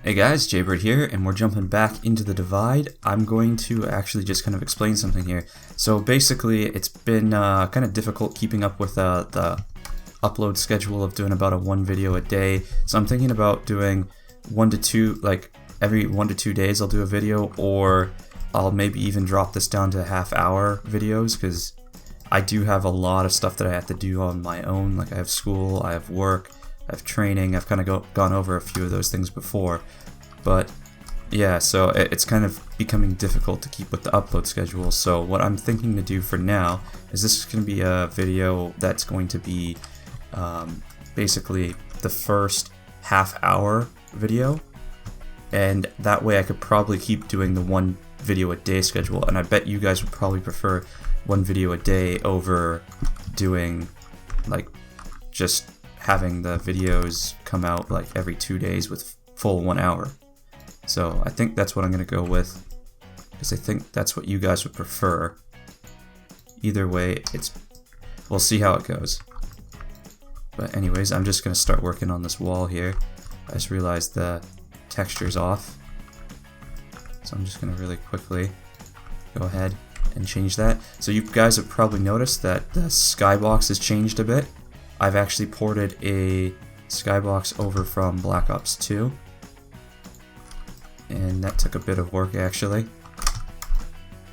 Hey guys, Jaybird here, and we're jumping back into the Divide. I'm going to actually just kind of explain something here. So basically, it's been kind of difficult keeping up with the upload schedule of doing about one video a day. So I'm thinking about doing 1 to 2, like every 1 to 2 days I'll do a video, or I'll maybe even drop this down to half-hour videos, because I do have a lot of stuff that I have to do on my own. Like I have school, I have work, I have training. I've kind of gone over a few of those things before, but yeah, so it's kind of becoming difficult to keep with the upload schedule. So what I'm thinking to do for now is this is going to be a video that's going to be basically the first half-hour video, and that way I could probably keep doing the 1 video a day schedule, and I bet you guys would probably prefer 1 video a day over doing like just having the videos come out like every 2 days with full 1 hour. So I think that's what I'm gonna go with, because I think that's what you guys would prefer. Either way, we'll see how it goes. But anyways, I'm just gonna start working on this wall here. I just realized the texture's off, so I'm just gonna really quickly go ahead and change that. So you guys have probably noticed that the Skybox has changed a bit. I've actually ported a Skybox over from Black Ops 2, and that took a bit of work actually.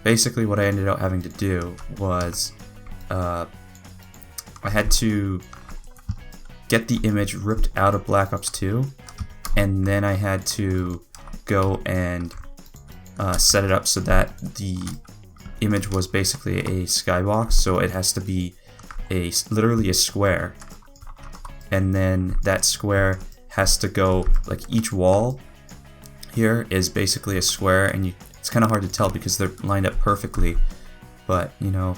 Basically what I ended up having to do was I had to get the image ripped out of Black Ops 2, and then I had to go and set it up so that the image was basically a skybox, so it has to be literally a square, and then that square has to go, like each wall here is basically a square, and it's kind of hard to tell because they're lined up perfectly, but you know,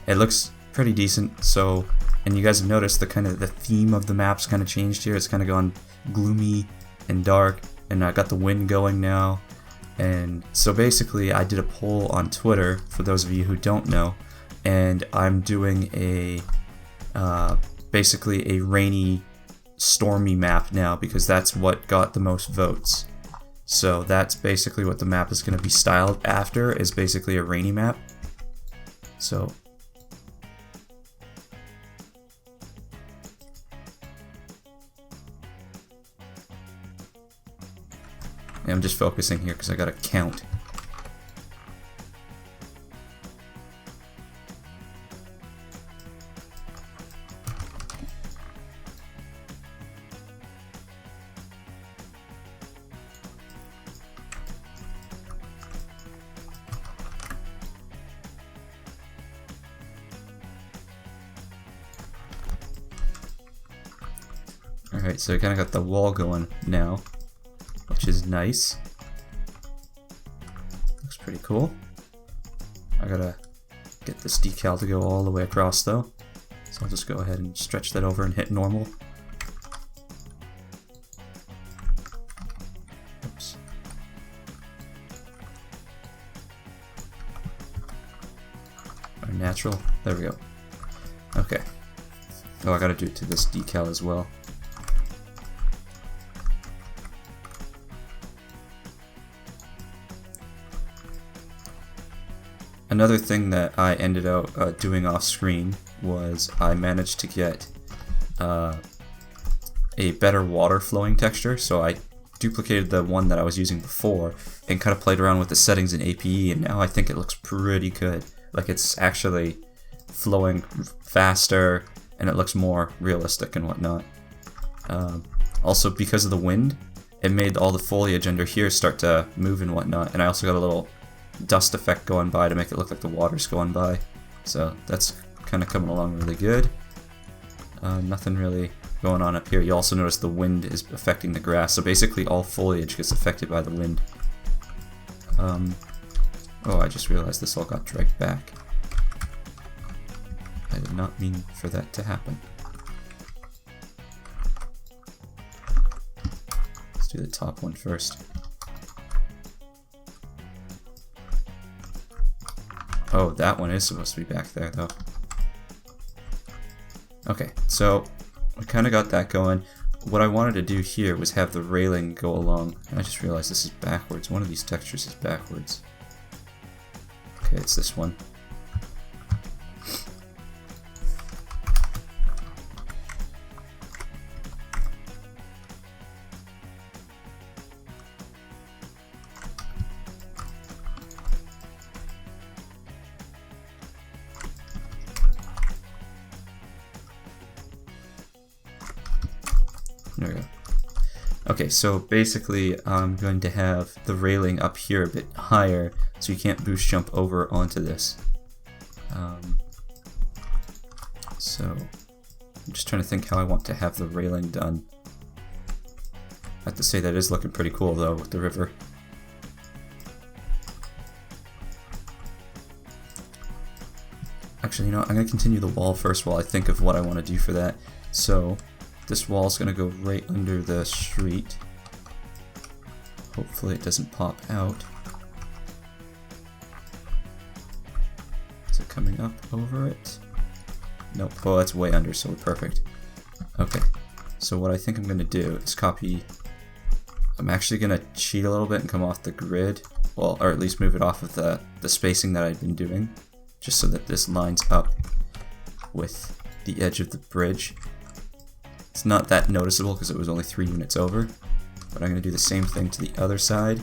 it looks pretty decent. So, and you guys have noticed the theme of the map's kind of changed here. It's kind of gone gloomy and dark, and I got the wind going now. And so basically I did a poll on Twitter, for those of you who don't know, and I'm doing a basically a rainy, stormy map now, because that's what got the most votes. So that's basically what the map is going to be styled after, is basically a rainy map. So I'm just focusing here because I gotta count. Alright, so I kind of got the wall going now, which is nice. Looks pretty cool. I gotta get this decal to go all the way across though, so I'll just go ahead and stretch that over and hit normal. Oops. Or natural. There we go. Okay. Oh, I gotta do it to this decal as well. Another thing that I ended up doing off screen was I managed to get a better water flowing texture. So I duplicated the one that I was using before and kind of played around with the settings in APE, and now I think it looks pretty good. Like it's actually flowing faster and it looks more realistic and whatnot. Also, because of the wind, it made all the foliage under here start to move and whatnot, and I also got a little dust effect going by to make it look like the water's going by. So that's kind of coming along really good. Nothing really going on up here. You also notice the wind is affecting the grass, so basically all foliage gets affected by the wind. Oh, I just realized this all got dragged back. I did not mean for that to happen. Let's do the top one first. Oh, that one is supposed to be back there, though. Okay, so we kind of got that going. what I wanted to do here was have the railing go along. I just realized this is backwards. One of these textures is backwards. Okay, it's this one. There we go. Okay, so basically I'm going to have the railing up here a bit higher so you can't boost jump over onto this. So I'm just trying to think how I want to have the railing done. I have to say that is looking pretty cool though with the river. Actually, you know what? I'm going to continue the wall first while I think of what I want to do for that. So this wall is going to go right under the street. Hopefully it doesn't pop out. Is it coming up over it? Nope. Oh, that's way under, so we're perfect. Okay. So what I think I'm going to do is copy... I'm actually going to cheat a little bit and come off the grid. Well, or at least move it off of the spacing that I've been doing. Just so that this lines up with the edge of the bridge. It's not that noticeable because it was only 3 units over, but I'm going to do the same thing to the other side.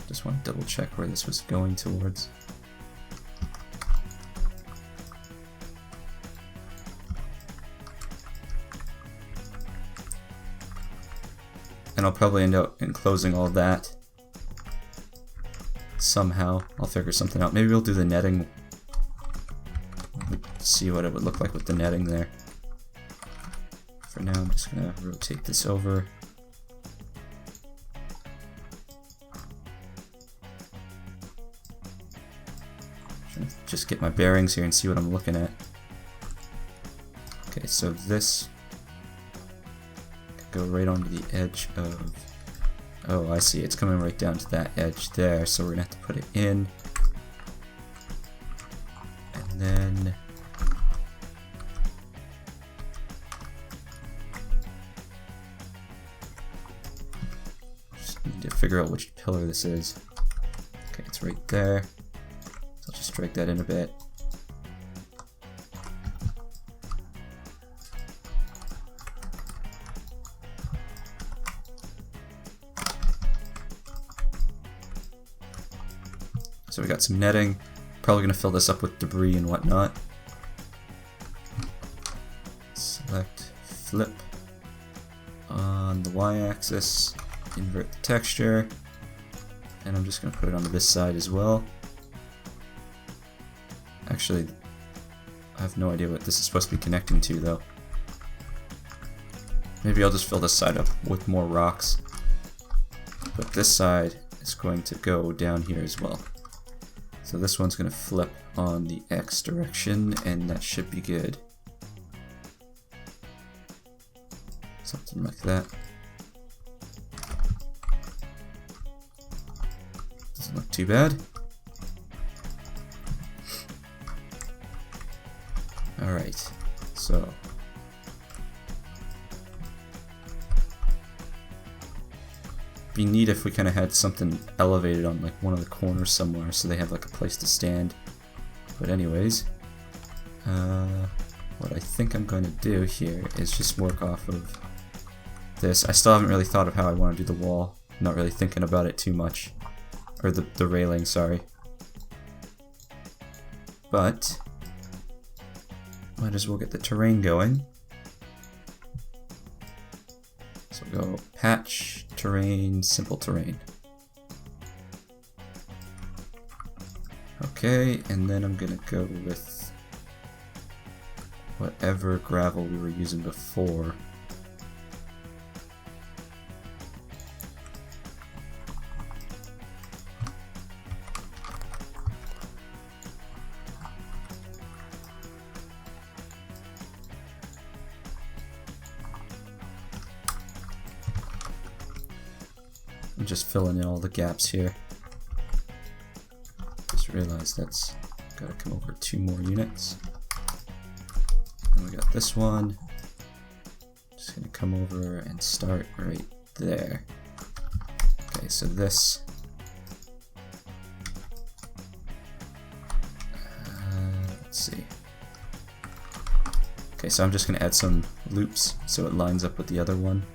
Just want to double check where this was going towards. And I'll probably end up enclosing all that somehow. I'll figure something out. Maybe we'll do the netting. See what it would look like with the netting there. For now, I'm just going to rotate this over. Trying to just get my bearings here and see what I'm looking at. Okay, so this go right onto the edge of... Oh, I see. It's coming right down to that edge there, so we're going to have to put it in. And then... just need to figure out which pillar this is. Okay, it's right there. So I'll just drag that in a bit. So we got some netting, probably going to fill this up with debris and whatnot. Select, flip on the y-axis, invert the texture, and I'm just going to put it onto this side as well. Actually, I have no idea what this is supposed to be connecting to though. Maybe I'll just fill this side up with more rocks, but this side is going to go down here as well. So this one's going to flip on the X direction, and that should be good. Something like that. Doesn't look too bad. Alright, so... be neat if we kind of had something elevated on like one of the corners somewhere so they have like a place to stand. But anyways, what I think I'm going to do here is just work off of this. I still haven't really thought of how I want to do the wall. I'm not really thinking about it too much. Or the railing, sorry. But might as well get the terrain going. So go patch, terrain, simple terrain. Okay, and then I'm gonna go with whatever gravel we were using before. I'm just filling in all the gaps here. Just realized that's gotta come over 2 more units. And we got this one. Just gonna come over and start right there. Okay, so this. Let's see. Okay, so I'm just gonna add some loops so it lines up with the other one.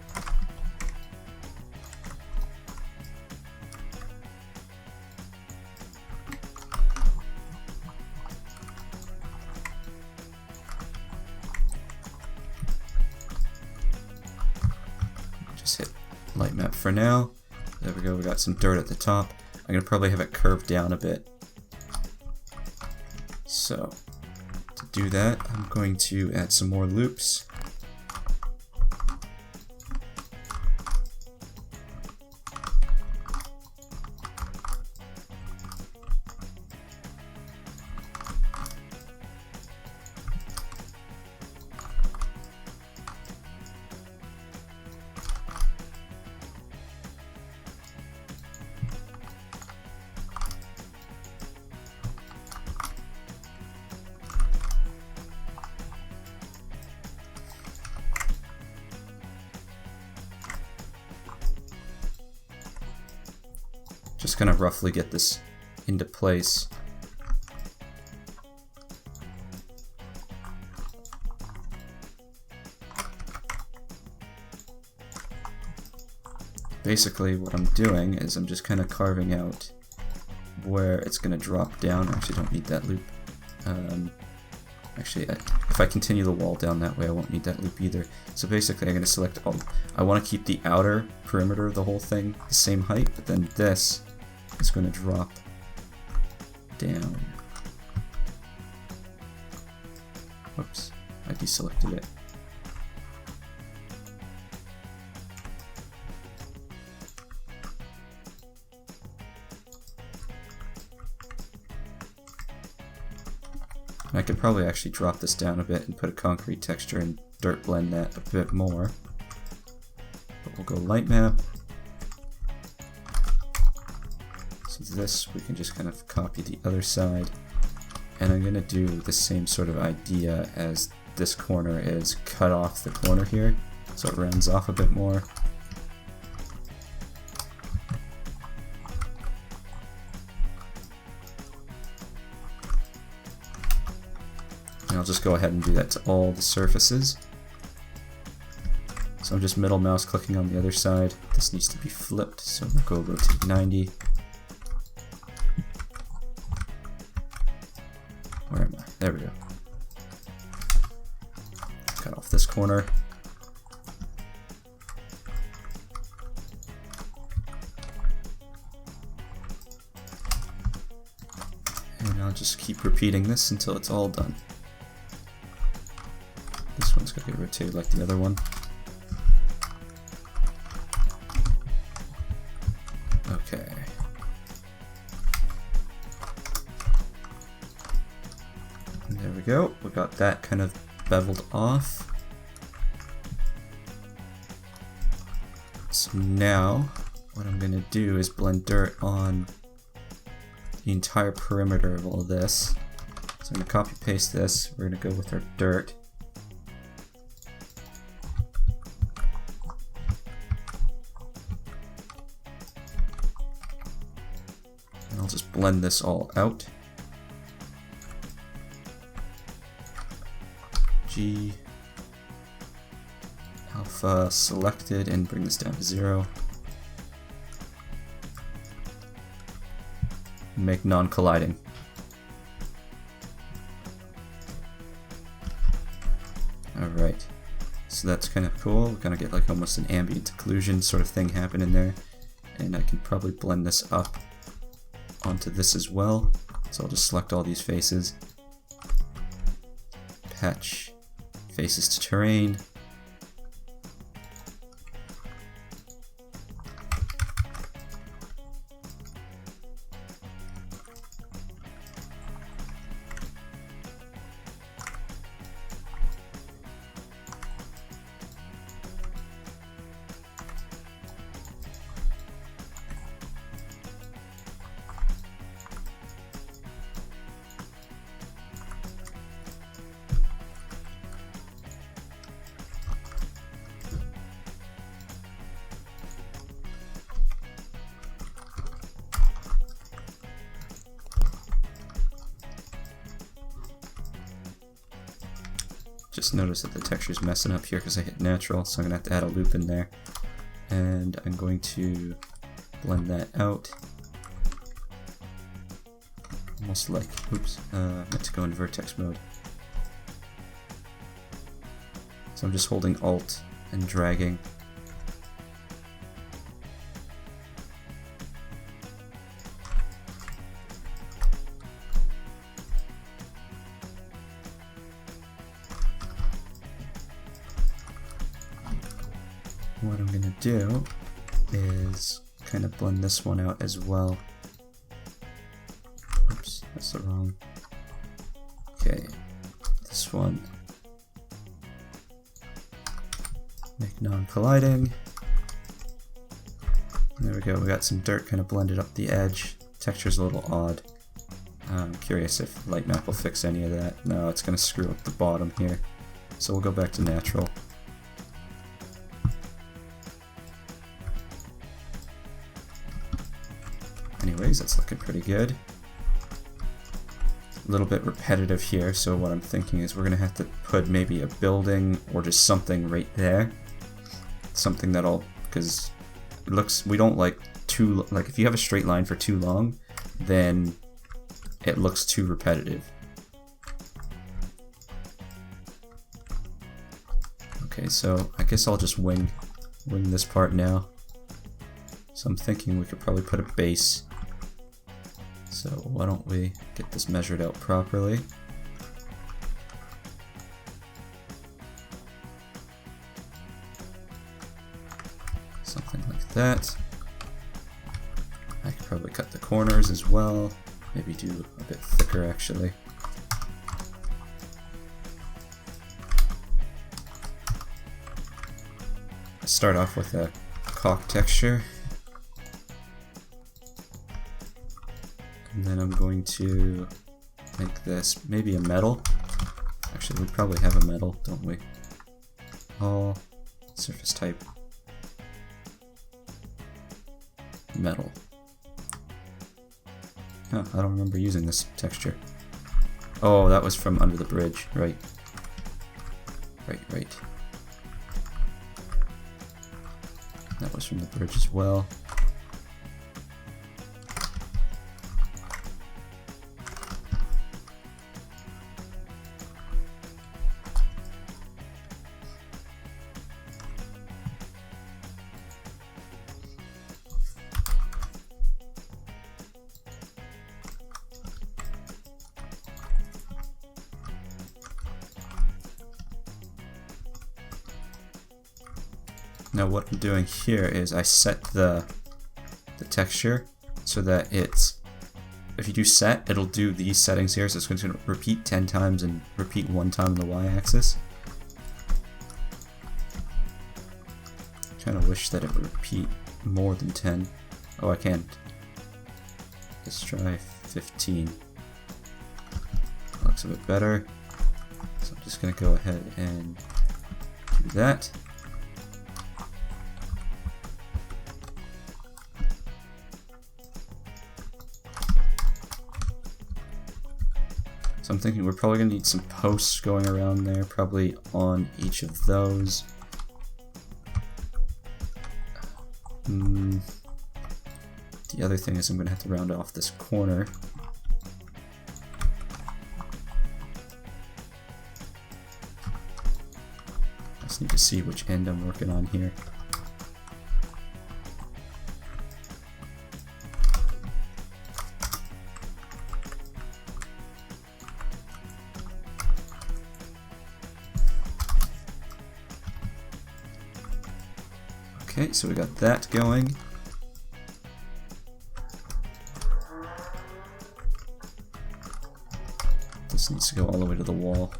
Just hit light map for now. There we go, we got some dirt at the top. I'm gonna probably have it curved down a bit. So, to do that, I'm going to add some more loops. Just kind of roughly get this into place. Basically what I'm doing is I'm just kind of carving out where it's going to drop down. I actually don't need that loop. Actually, if I continue the wall down that way, I won't need that loop either. So basically I'm going to select all. I want to keep the outer perimeter of the whole thing the same height, but then this is going to drop down. Whoops, I deselected it. I could probably actually drop this down a bit and put a concrete texture and dirt blend that a bit more. But we'll go light map. So this we can just kind of copy the other side. And I'm going to do the same sort of idea as this corner is, cut off the corner here so it rounds off a bit more. And I'll just go ahead and do that to all the surfaces. So I'm just middle mouse clicking on the other side. This needs to be flipped, so we'll go rotate 90. Where am I? There we go. Cut off this corner. And I'll just keep repeating this until it's all done. This one's going to get rotated like the other one. Okay. And there we go. We got that kind of beveled off. So now, what I'm going to do is blend dirt on the entire perimeter of all of this. So I'm going to copy paste this. We're going to go with our dirt. I'll just blend this all out. G alpha selected and bring this down to 0. Make non-colliding. Alright, so that's kind of cool. We're gonna get like almost an ambient occlusion sort of thing happen in there. And I can probably blend this up onto this as well. So I'll just select all these faces. Patch faces to terrain. just noticed that the texture's messing up here because I hit natural, so I'm gonna have to add a loop in there. And I'm going to blend that out. Almost like, oops, meant to go in vertex mode. So I'm just holding Alt and dragging. What I'm gonna do is kind of blend this one out as well. Oops, that's the wrong. Okay, this one. Make non-colliding. There we go, we got some dirt kind of blended up the edge. Texture's a little odd. I'm curious if Lightmap will fix any of that. No, it's gonna screw up the bottom here. So we'll go back to natural. Anyways, that's looking pretty good. A little bit repetitive here, so what I'm thinking is we're gonna have to put maybe a building or just something right there. Something that'll, because it looks, we don't like too, like if you have a straight line for too long, then it looks too repetitive. Okay, so I guess I'll just wing this part now. So I'm thinking we could probably put a base. So why don't we get this measured out properly. Something like that. I could probably cut the corners as well. Maybe do a bit thicker actually. Let's start off with a caulk texture. And then I'm going to make this maybe a metal. Actually, we probably have a metal, don't we? All surface type metal. Huh, I don't remember using this texture. Oh, that was from under the bridge, right. Right. That was from the bridge as well. Now what I'm doing here is I set the texture so that it's, if you do set, it'll do these settings here, so it's going to repeat 10 times and repeat 1 time on the y-axis. I kind of wish that it would repeat more than 10. Oh, I can't. Let's try 15. Looks a bit better. So I'm just going to go ahead and do that. So I'm thinking we're probably going to need some posts going around there, probably on each of those. The other thing is I'm going to have to round off this corner. I just need to see which end I'm working on here. Okay, so we got that going. This needs to go all the way to the wall.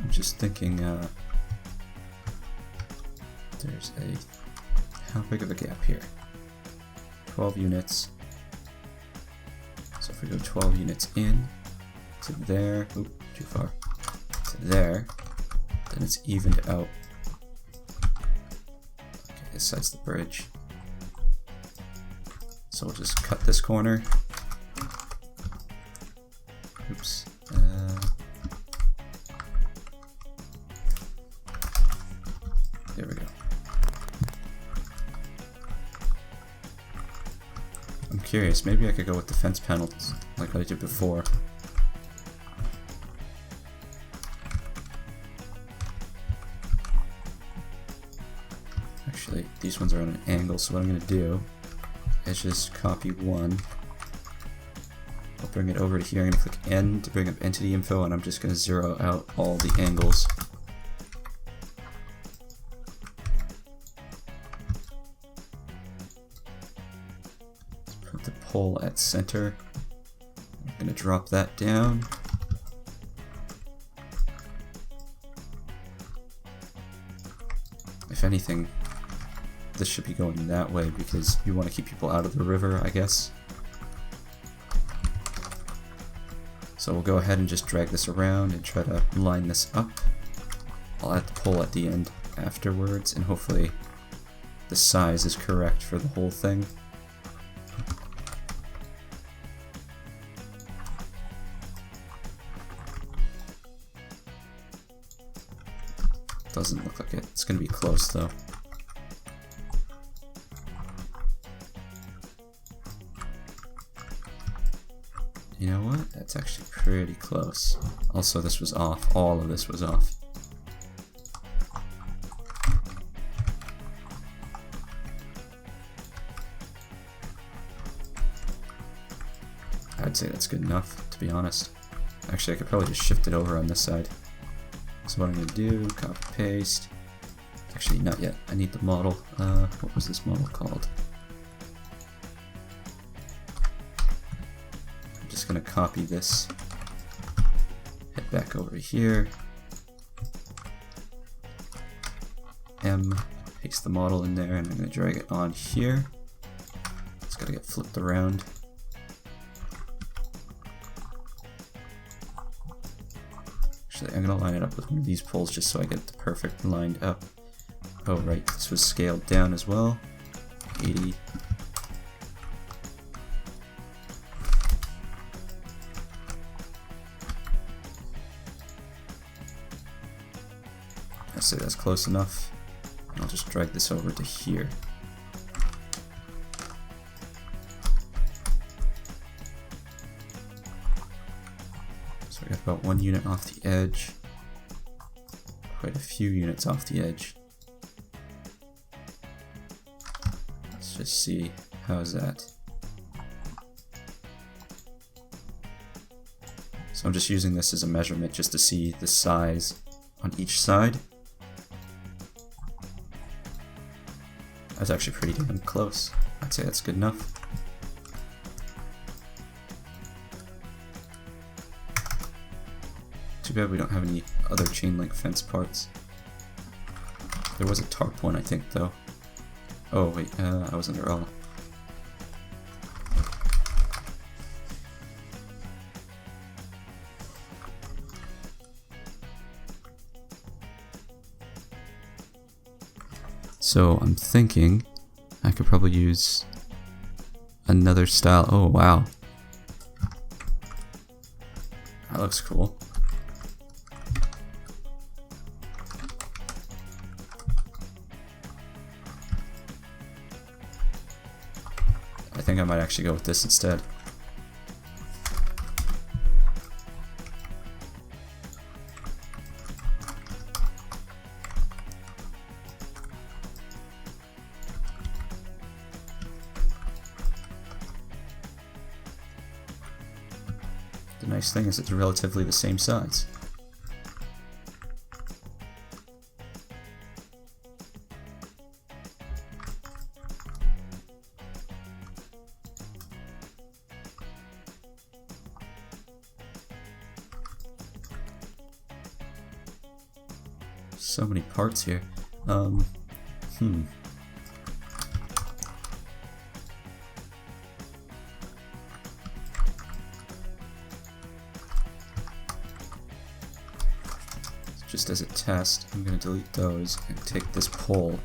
I'm just thinking, there's a, how big of a gap here? 12 units. So if we go 12 units in to there, oop, too far, to there, then it's evened out. Okay, this side's the bridge. So we'll just cut this corner. Oops. There we go. I'm curious, maybe I could go with the fence panels like I did before. Actually, these ones are on an angle, so what I'm going to do is just copy one. I'll bring it over to here. I'm going to click N to bring up entity info, and I'm just going to zero out all the angles. Put the pole at center. I'm going to drop that down. If anything, this should be going that way because you want to keep people out of the river, I guess. So we'll go ahead and just drag this around and try to line this up. I'll add the pole at the end afterwards, and hopefully the size is correct for the whole thing. Doesn't look like it. It's going to be close though. You know what? That's actually pretty close. Also, this was off. All of this was off. I'd say that's good enough, to be honest. Actually, I could probably just shift it over on this side. So what I'm going to do, copy paste. Actually, not yet. I need the model. What was this model called? Going to copy this, head back over here, M, paste the model in there, and I'm going to drag it on here. It's got to get flipped around. Actually, I'm going to line it up with one of these poles just so I get the perfect lined up. Oh right, this was scaled down as well. 80. I'd say that's close enough. I'll just drag this over to here. So we got about 1 unit off the edge. Quite a few units off the edge. Let's just see, how's that? So I'm just using this as a measurement just to see the size on each side. That's actually pretty damn close. I'd say that's good enough. Too bad we don't have any other chain link fence parts. There was a tarp one, I think, though. Oh wait, I was under all. So I'm thinking I could probably use another style. Oh wow, that looks cool. I think I might actually go with this instead. The nice thing is it's relatively the same size. So many parts here. just as a test, I'm going to delete those and take this pole,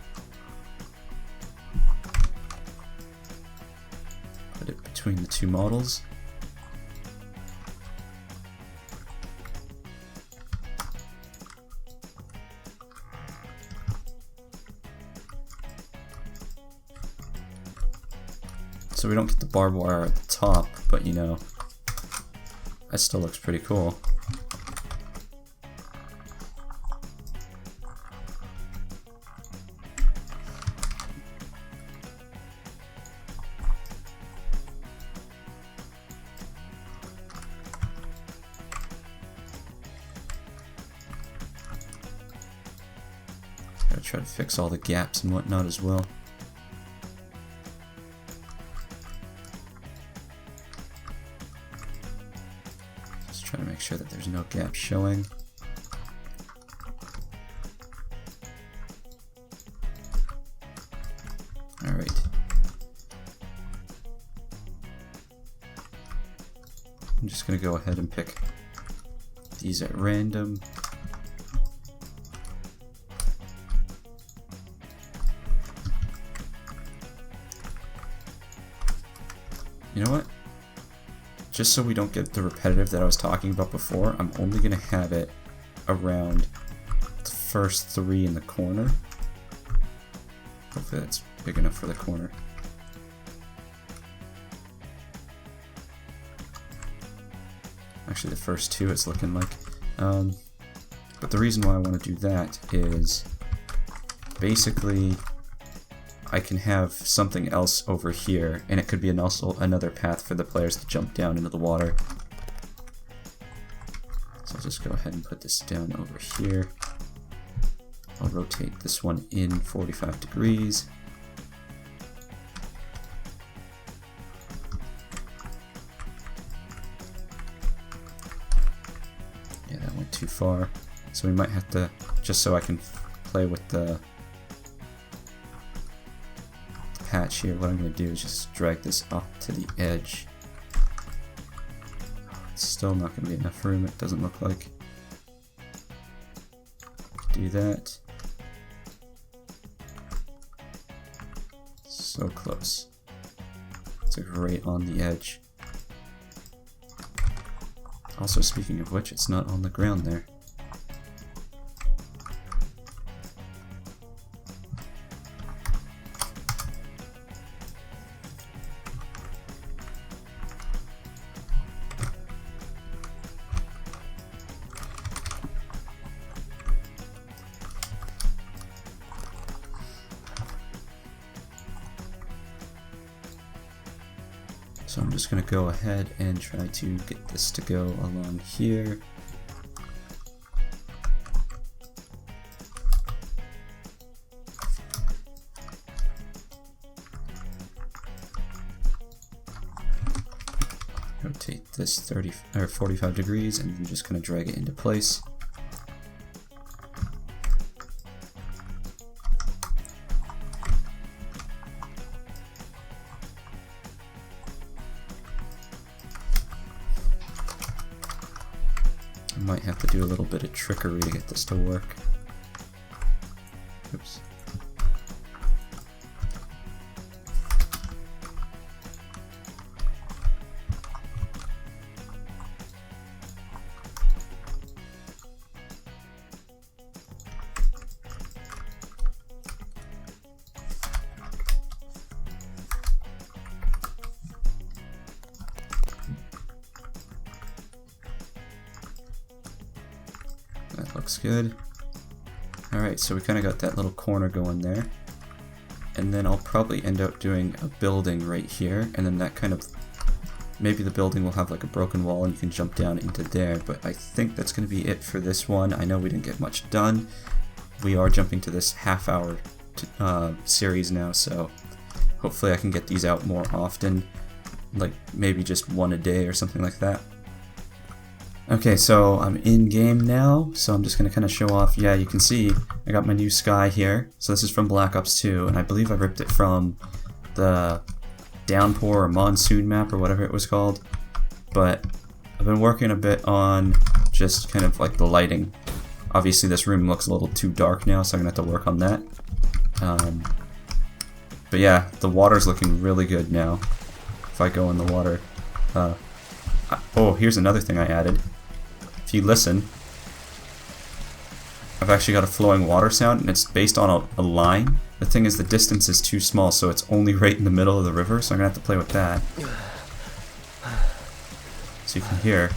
put it between the two models. So we don't get the barbed wire at the top, but you know, that still looks pretty cool. Gotta try to fix all the gaps and whatnot as well. Trying to make sure that there's no gap showing. Alright. I'm just going to go ahead and pick these at random. You know what? Just so we don't get the repetitive that I was talking about before, I'm only going to have it around the first 3 in the corner. Hopefully that's big enough for the corner. Actually, the first 2 it's looking like. But the reason why I want to do that is basically I can have something else over here, and it could be also another path for the players to jump down into the water. So I'll just go ahead and put this down over here. I'll rotate this one in 45 degrees. Yeah, that went too far. So we might have to, just so I can play with the patch here, what I'm going to do is just drag this up to the edge. It's still not going to be enough room, it doesn't look like. Do that. So close. It's like right on the edge. Also, speaking of which, it's not on the ground there. So I'm just going to go ahead and try to get this to go along here. Rotate this 30 or 45 degrees, and I'm just going to drag it into place. I might have to do a little bit of trickery to get this to work. Oops. That looks good. Alright, so we kind of got that little corner going there. And then I'll probably end up doing a building right here, and then that kind of, maybe the building will have like a broken wall and you can jump down into there, but I think that's going to be it for this one. I know we didn't get much done. We are jumping to this half-hour series now, so hopefully I can get these out more often, like maybe just one a day or something like that. Okay, so I'm in game now, so I'm just going to kind of show off. Yeah, you can see I got my new sky here. So this is from Black Ops 2, and I believe I ripped it from the downpour or monsoon map or whatever it was called. But I've been working a bit on just kind of like the lighting Obviously this room looks a little too dark now, so I'm going to have to work on that. But yeah, the water's looking really good now. If I go in the water. Oh, here's another thing I added. If you listen, I've actually got a flowing water sound, and it's based on a line. The thing is, the distance is too small, so it's only right in the middle of the river, so I'm going to have to play with that. So you can hear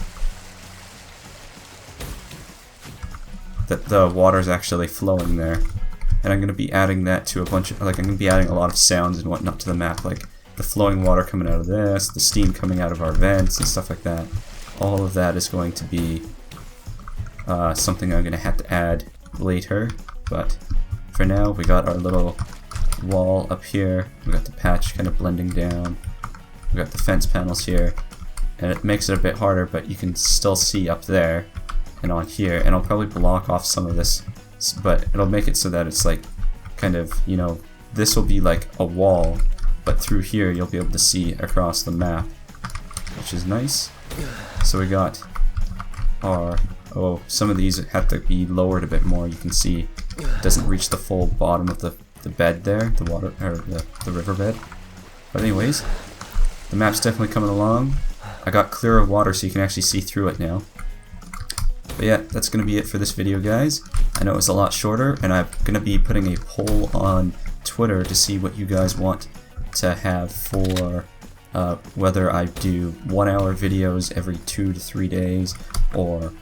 that the water's actually flowing there. And I'm going to be adding that to a bunch of, like, I'm going to be adding a lot of sounds and whatnot to the map, like the flowing water coming out of this, the steam coming out of our vents, and stuff like that. All of that is going to be something I'm going to have to add later, but for now we got our little wall up here, we got the patch kind of blending down, we got the fence panels here, and it makes it a bit harder, but you can still see up there and on here, and I'll probably block off some of this, but it'll make it so that it's like kind of, you know, this will be like a wall, but through here you'll be able to see across the map, which is nice. So we got our, oh, some of these have to be lowered a bit more. You can see it doesn't reach the full bottom of the bed there, the water, or the river bed. But anyways, the map's definitely coming along. I got clearer water so you can actually see through it now. But yeah, that's going to be it for this video, guys. I know it was a lot shorter, and I'm going to be putting a poll on Twitter to see what you guys want to have for whether I do 1 hour videos every 2 to 3 days, or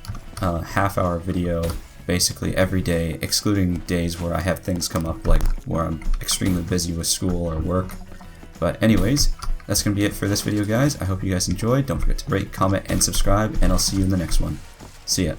half-hour video basically every day, excluding days where I have things come up, like where I'm extremely busy with school or work. But anyways, that's going to be it for this video, guys. I hope you guys enjoyed. Don't forget to rate, comment, and subscribe, and I'll see you in the next one. See ya.